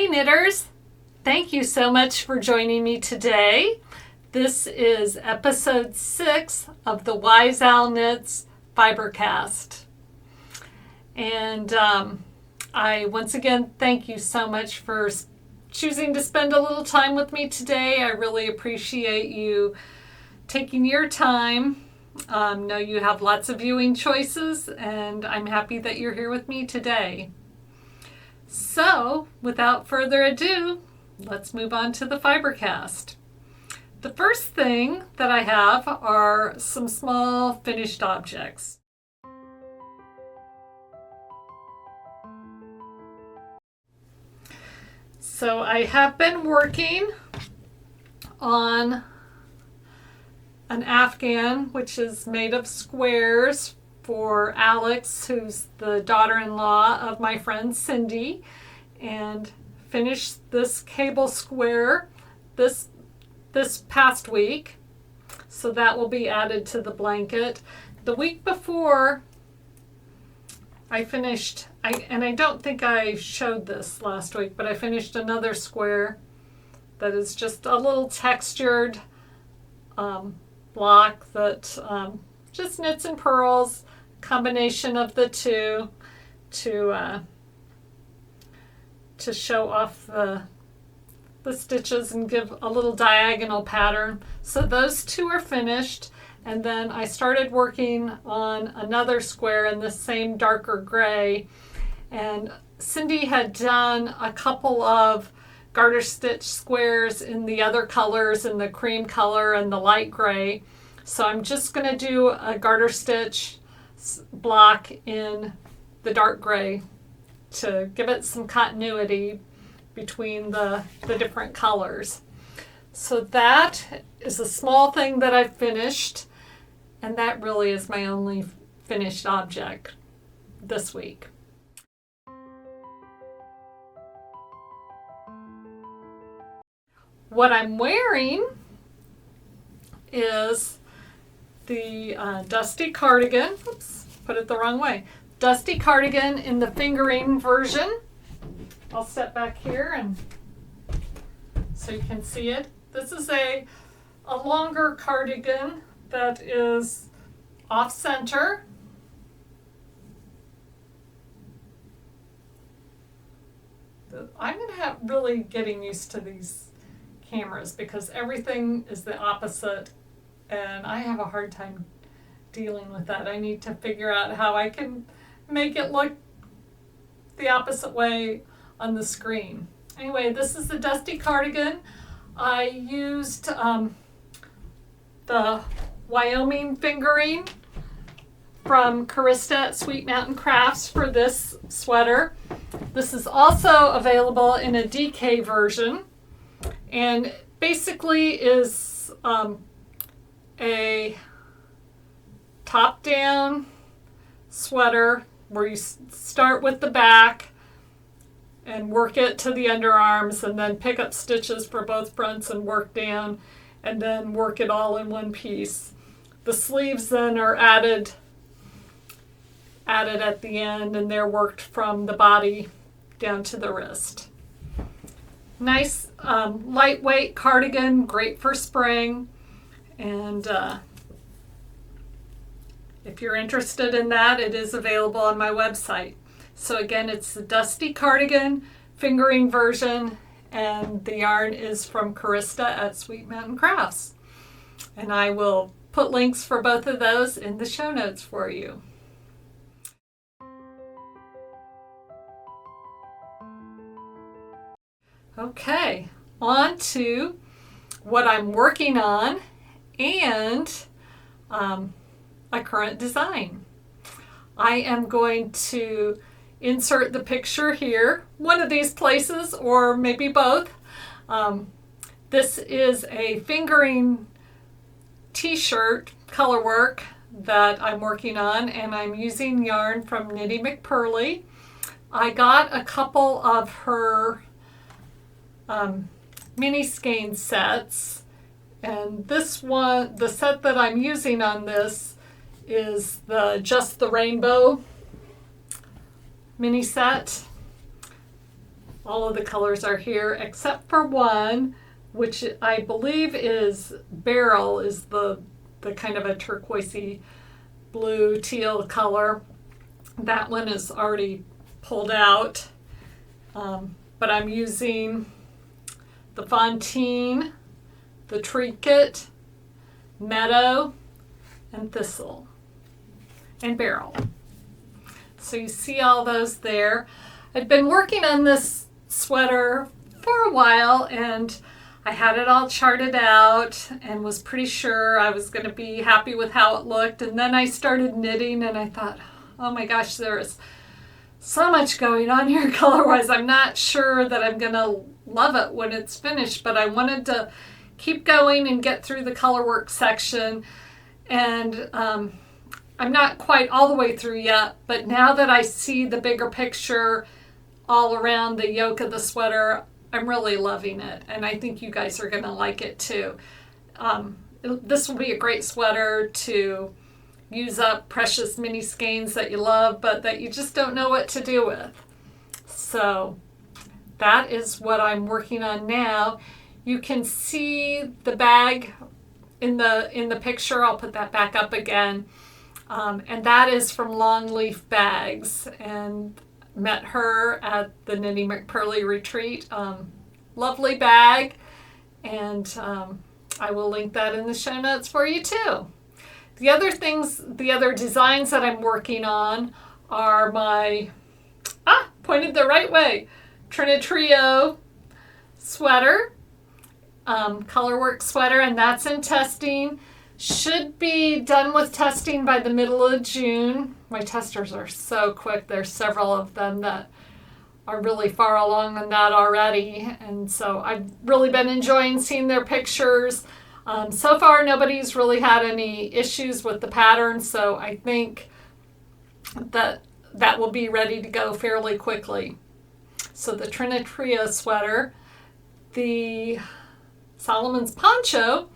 knitters! Thank you so much for joining me today. This is episode 6 of the Wise Owl Knits Fibercast. And I once again thank you so much for choosing to spend a little time with me today. I really appreciate you taking your time. Know you have lots of viewing choices, and I'm happy that you're here with me today. So, without further ado, let's move on to the Fibercast. The first thing that I have are some small finished objects. So I have been working on an Afghan, which is made of squares, for Alex, who's the daughter-in-law of my friend Cindy, and finished this cable square this past week. So that will be added to the blanket. The week before I finished, and I don't think I showed this last week, but I finished another square that is just a little textured block that just knits and purls, combination of the two to show off the stitches and give a little diagonal pattern. So those two are finished, and then I started working on another square in the same darker gray, and Cindy had done a couple of garter stitch squares in the other colors, in the cream color and the light gray. So I'm just going to do a garter stitch block in the dark gray to give it some continuity between the different colors. So that is a small thing that I've finished, and that really is my only finished object this week. What I'm wearing is the dusty cardigan. Oops, put it the wrong way. Dusty cardigan in the fingering version. I'll step back here and so you can see it. This is a longer cardigan that is off center. I'm going to have really getting used to these cameras because everything is the opposite, and I have a hard time dealing with that. I need to figure out how I can make it look the opposite way on the screen. Anyway, this is the dusty cardigan. I used the Wyoming fingering from Carista at Sweet Mountain Crafts for this sweater. This is also available in a DK version, and basically is a top-down sweater where you start with the back and work it to the underarms, and then pick up stitches for both fronts and work down, and then work it all in one piece. The sleeves then are added at the end, and they're worked from the body down to the wrist. Nice lightweight cardigan, great for spring, and if you're interested in that, it is available on my website. So again, it's the dusty cardigan fingering version, and the yarn is from Carista at Sweet Mountain Crafts. And I will put links for both of those in the show notes for you. Okay, on to what I'm working on and a current design. I am going to insert the picture here, one of these places, or maybe both. This is a fingering t-shirt color work that I'm working on, and I'm using yarn from Knitty McPurley. I got a couple of her mini skein sets, and this one, the set that I'm using on this, is the Just the Rainbow mini set. all of the colors are here except for one, which I believe is Beryl, is the kind of a turquoisey blue teal color. That one is already pulled out, but I'm using the Fontaine, the Trinket, Meadow, and Thistle, and Beryl. So you see all those there. I'd been working on this sweater for a while, and I had it all charted out and was pretty sure I was going to be happy with how it looked. And then I started knitting and I thought, oh my gosh, there is so much going on here color-wise. I'm not sure that I'm going to love it when it's finished, but I wanted to keep going and get through the color work section. And I'm not quite all the way through yet, but now that I see the bigger picture all around the yoke of the sweater, I'm really loving it, and I think you guys are going to like it too. This will be a great sweater to use up precious mini skeins that you love, but that you just don't know what to do with. So that is what I'm working on now. You can see the bag in the picture. I'll put that back up again. And that is from Longleaf Bags, and met her at the Knitting McPurley retreat. Lovely bag, and I will link that in the show notes for you too. The other designs that I'm working on are my, pointed the right way, Trinitrio sweater, colorwork sweater, and that's in testing. Should be done with testing by the middle of June. My testers are so quick. There's several of them that are really far along on that already. And so I've really been enjoying seeing their pictures. So far, nobody's really had any issues with the pattern. So I think that will be ready to go fairly quickly. So the Trinitria sweater, the Solomon's poncho,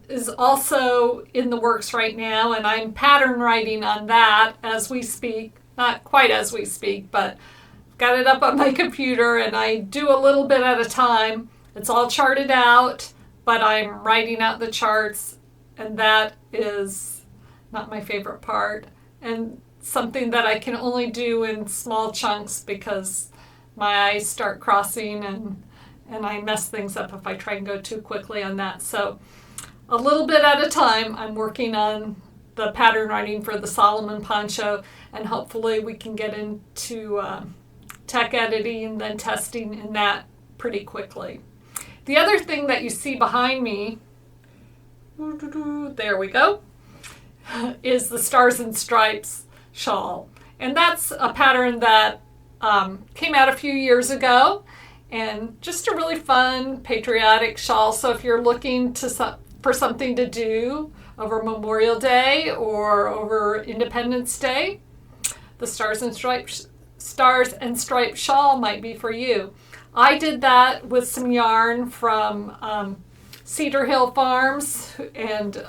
is also in the works right now, and I'm pattern writing on that as we speak. Not quite as we speak, but got it up on my computer, and I do a little bit at a time. It's all charted out, but I'm writing out the charts, and that is not my favorite part, and something that I can only do in small chunks because my eyes start crossing, and I mess things up if I try and go too quickly on that. So a little bit at a time, I'm working on the pattern writing for the Solomon poncho, and hopefully we can get into tech editing and then testing in that pretty quickly. The other thing that you see behind me, there we go, is the Stars and Stripes shawl. And that's a pattern that came out a few years ago, and just a really fun patriotic shawl. So if you're looking for something to do over Memorial Day or over Independence Day, the Stars and Stripes shawl might be for you. I did that with some yarn from Cedar Hill Farms, and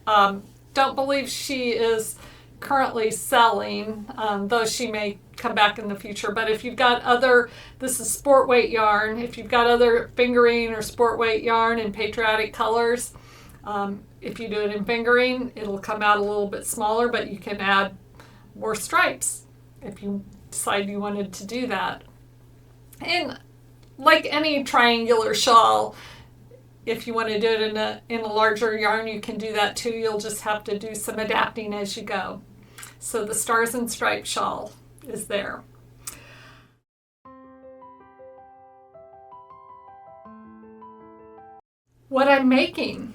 don't believe she is currently selling, though she may come back in the future. But if you've got this is sport weight yarn, if you've got other fingering or sport weight yarn in patriotic colors, if you do it in fingering, it'll come out a little bit smaller, but you can add more stripes if you decide you wanted to do that. And like any triangular shawl, if you want to do it in a larger yarn, you can do that too. You'll just have to do some adapting as you go. So the Stars and Stripes shawl is there. What I'm making.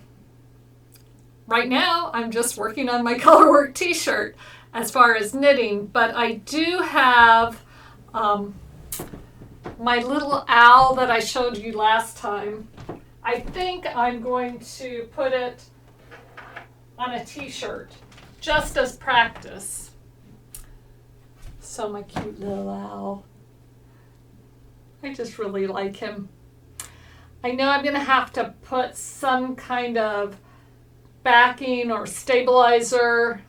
Right now, I'm just working on my colorwork t-shirt as far as knitting, but I do have my little owl that I showed you last time. I think I'm going to put it on a t-shirt just as practice. So my cute little owl. I just really like him. I know I'm going to have to put some kind of backing or stabilizer.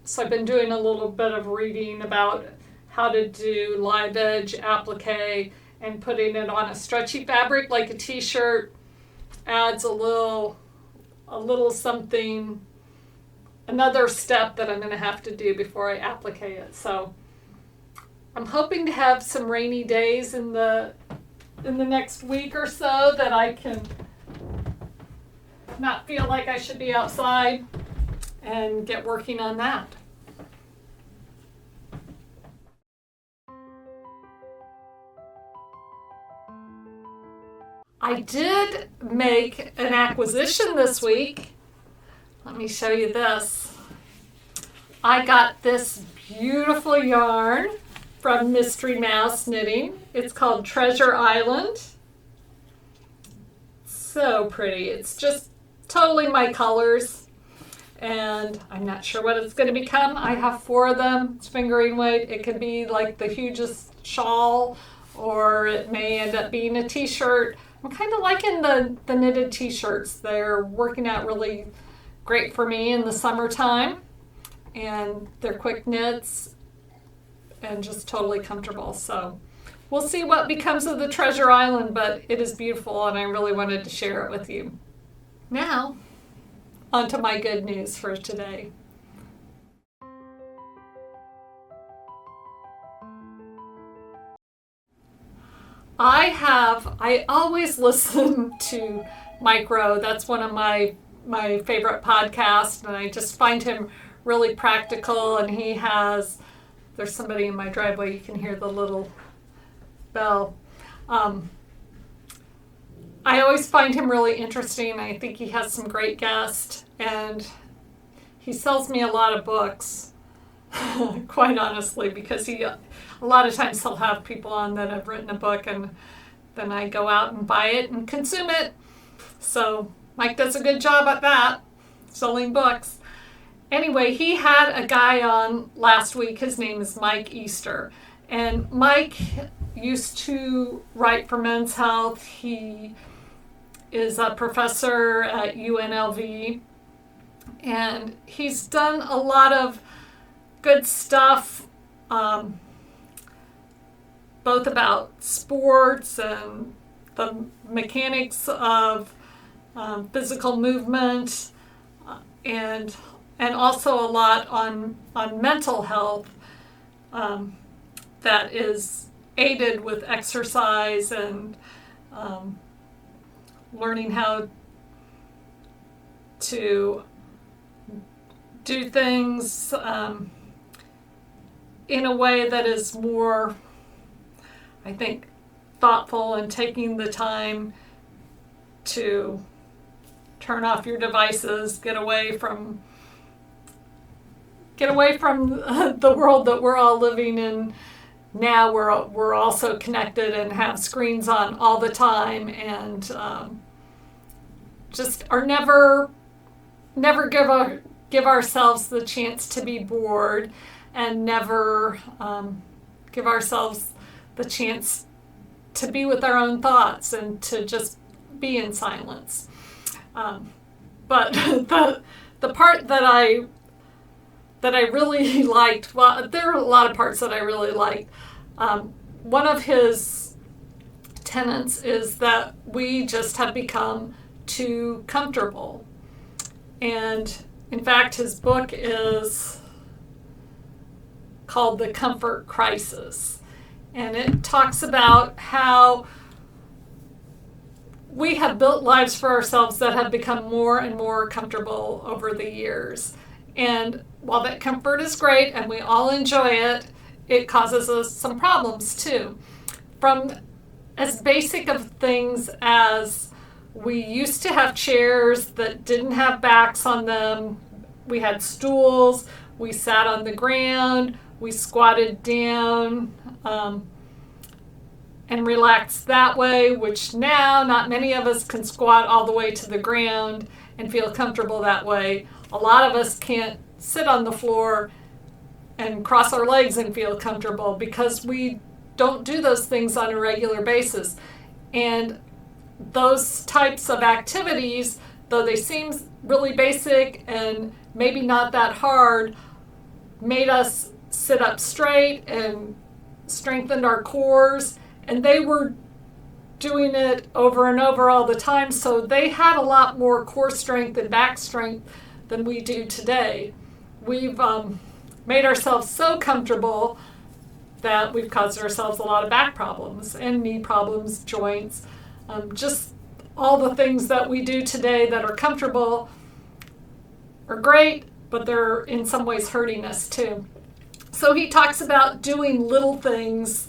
So I've been doing a little bit of reading about how to do live edge applique and putting it on a stretchy fabric like a t-shirt adds a little something, another step that I'm going to have to do before I applique it. So I'm hoping to have some rainy days in the next week or so that I can not feel like I should be outside and get working on that. I did make an acquisition this week. Let me show you this. I got this beautiful yarn from Mystery Mouse Knitting. It's called Treasure Island. So pretty. It's just totally my colors. And I'm not sure what it's going to become. I have 4 of them. It's fingering weight. It could be like the hugest shawl, or it may end up being a t-shirt. I'm kind of liking the knitted t-shirts. They're working out really great for me in the summertime. And they're quick knits and just totally comfortable. So we'll see what becomes of the Treasure Island, but it is beautiful and I really wanted to share it with you. Now, on to my good news for today. I always listen to Mike Rowe. That's one of my favorite podcasts, and I just find him really practical, and there's somebody in my driveway, you can hear the little bell. I always find him really interesting. I think he has some great guests, and he sells me a lot of books, quite honestly, because a lot of times he'll have people on that have written a book, and then I go out and buy it and consume it. So Mike does a good job at that, selling books. Anyway, he had a guy on last week. His name is Mike Easter. And Mike used to write for Men's Health. He is a professor at UNLV. And he's done a lot of good stuff, both about sports and the mechanics of physical movement, and also a lot on mental health that is aided with exercise and learning how to do things in a way that is more, I think, thoughtful, and taking the time to turn off your devices, get away from the world that we're all living in now. We're also connected and have screens on all the time, and just are never give ourselves the chance to be bored, and never give ourselves the chance to be with our own thoughts and to just be in silence. But the part that I really liked, well, there are a lot of parts that I really liked. One of his tenets is that we just have become too comfortable. And in fact, his book is called The Comfort Crisis. And it talks about how we have built lives for ourselves that have become more and more comfortable over the years. And while that comfort is great and we all enjoy it, it causes us some problems too. From as basic of things as we used to have chairs that didn't have backs on them. We had stools. We sat on the ground. We squatted down and relaxed that way, which now not many of us can squat all the way to the ground and feel comfortable that way. A lot of us can't sit on the floor and cross our legs and feel comfortable because we don't do those things on a regular basis. And those types of activities, though they seem really basic and maybe not that hard, made us sit up straight and strengthened our cores and they were doing it over and over all the time, so they had a lot more core strength and back strength than we do today. We've made ourselves so comfortable that we've caused ourselves a lot of back problems and knee problems, joints, just all the things that we do today that are comfortable are great, but they're in some ways hurting us too. So he talks about doing little things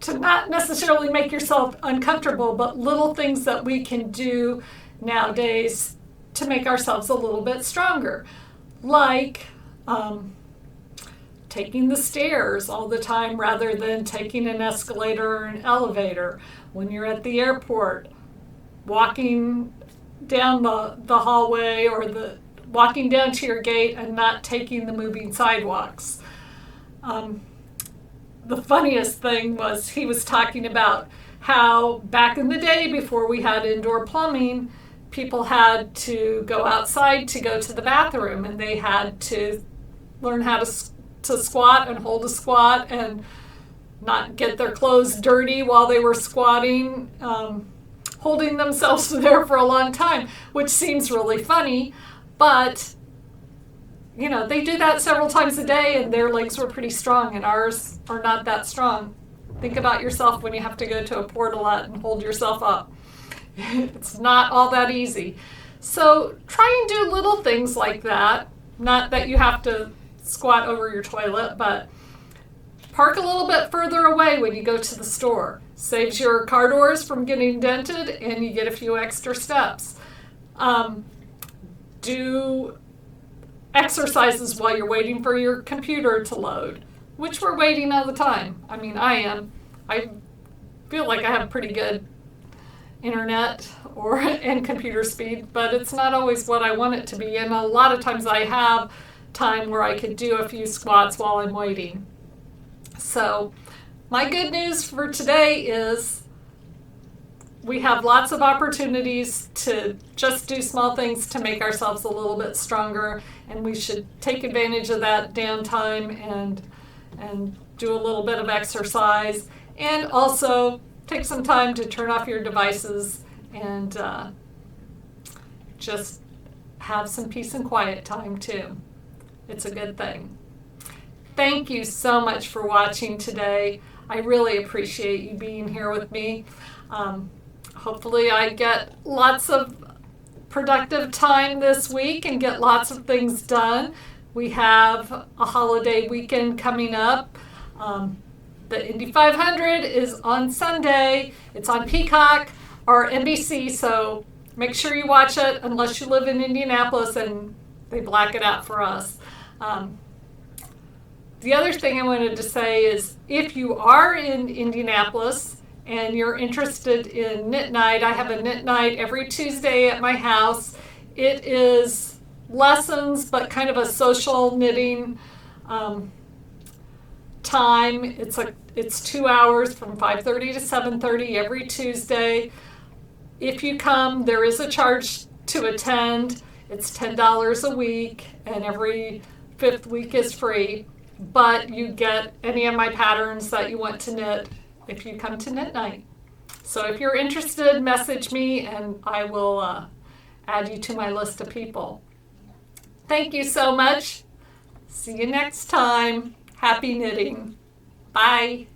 to not necessarily make yourself uncomfortable, but little things that we can do nowadays to make ourselves a little bit stronger. Like taking the stairs all the time rather than taking an escalator or an elevator. When you're at the airport, walking down the hallway or walking down to your gate and not taking the moving sidewalks. The funniest thing was he was talking about how back in the day before we had indoor plumbing, people had to go outside to go to the bathroom, and they had to learn how to squat and hold a squat and not get their clothes dirty while they were squatting, holding themselves there for a long time, which seems really funny, but you know, they do that several times a day and their legs were pretty strong and ours are not that strong. Think about yourself when you have to go to a portalette and hold yourself up. It's not all that easy. So try and do little things like that. Not that you have to squat over your toilet, but park a little bit further away when you go to the store. Saves your car doors from getting dented and you get a few extra steps. Do exercises while you're waiting for your computer to load, which we're waiting all the time. I mean, I am. I feel like I have pretty good internet and computer speed, but it's not always what I want it to be. And a lot of times I have time where I could do a few squats while I'm waiting. So my good news for today is we have lots of opportunities to just do small things to make ourselves a little bit stronger, and we should take advantage of that downtime and do a little bit of exercise, and also take some time to turn off your devices and just have some peace and quiet time too. It's a good thing. Thank you so much for watching today. I really appreciate you being here with me. Hopefully I get lots of productive time this week and get lots of things done. We have a holiday weekend coming up. The Indy 500 is on Sunday. It's on Peacock or NBC, so make sure you watch it unless you live in Indianapolis and they black it out for us. The other thing I wanted to say is if you are in Indianapolis and you're interested in knit night, I have a knit night every Tuesday at my house. It is lessons, but kind of a social knitting time. It's 2 hours from 5:30 to 7:30 every Tuesday. If you come, there is a charge to attend. It's $10 a week, and every 5th week is free. But you get any of my patterns that you want to knit if you come to knit night. So if you're interested, message me and I will add you to my list of people. Thank you so much. See you next time. Happy knitting. Bye.